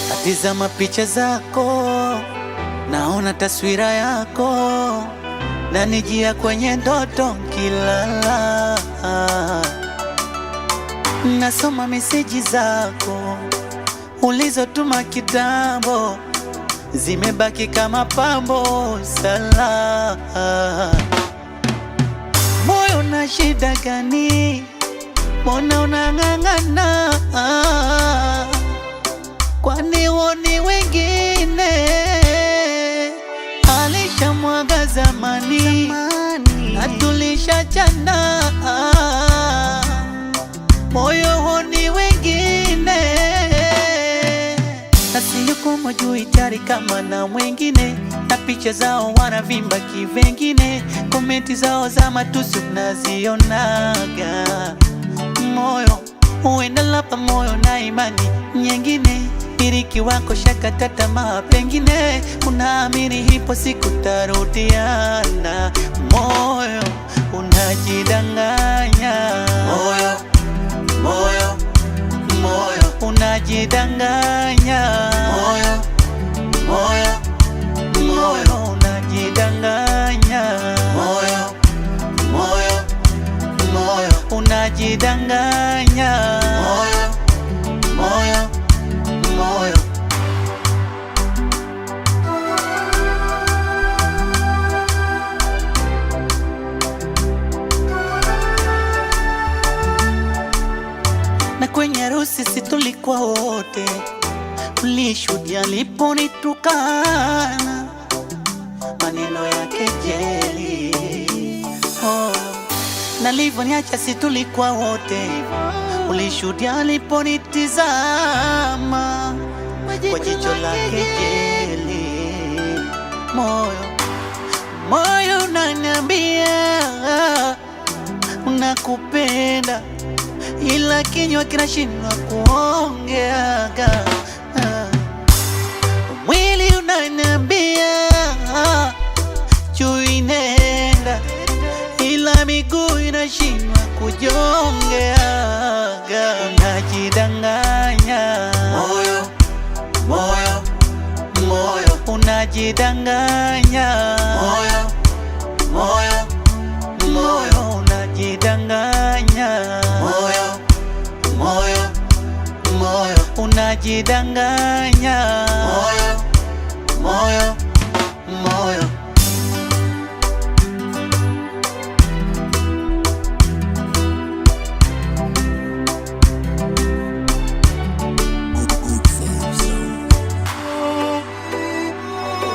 Natizama picha zako, naona taswira yako, na nijia kwenye ndoto kilala. Nasoma meseji zako ulizotuma kitambo, zimebaki kama pambo sala. Moyo na shida gani? Mbona unang'ang'ana? Kwani woni wengine alishamwaga zamani, na tulishachana. Moyo woni wengine nasi yuko majui tari kama na mwengine, na picha zao wanavimba kivengine, komenti zao za matusi unazionaga. Moyo uenda lapa moyo na imani nyengine, iriki wako shakata tamaa, pengine unaamini hipo siku tarudiana. Moyo unajidanganya, moyo, moyo, moyo unajidanganya, moyo, moyo, moyo unajidanganya, moyo, moyo, moyo unajidanganya, moyo, moyo, moyo. Na kwenye harusi si tulikuwa wote, ulishuhudia aliponitukana maneno ya kejeli. Nalivyoniacha si tulikuwa wote, ulishuhudia aliponitizama kwa jicho la kejeli. Moyo, moyo unaniambia unakupenda, ila kinywa kinashindwa kuongeaga. Mwili unaniambia chui nenda, ila miguu inashindwa kujongeaga. Unajidanganya, moyo, moyo, moyo unajidanganya, moyo, moyo, moyo unajidanganya, moyo, moyo, moyo unajidanganya, moyo, moyo, moyo.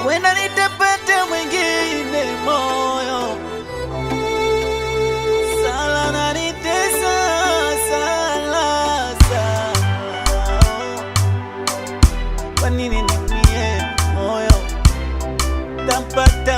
Wenda nitapata mwingine moyo, sala na nitesa sala sala. Kwa nini niumie moyo? Tampata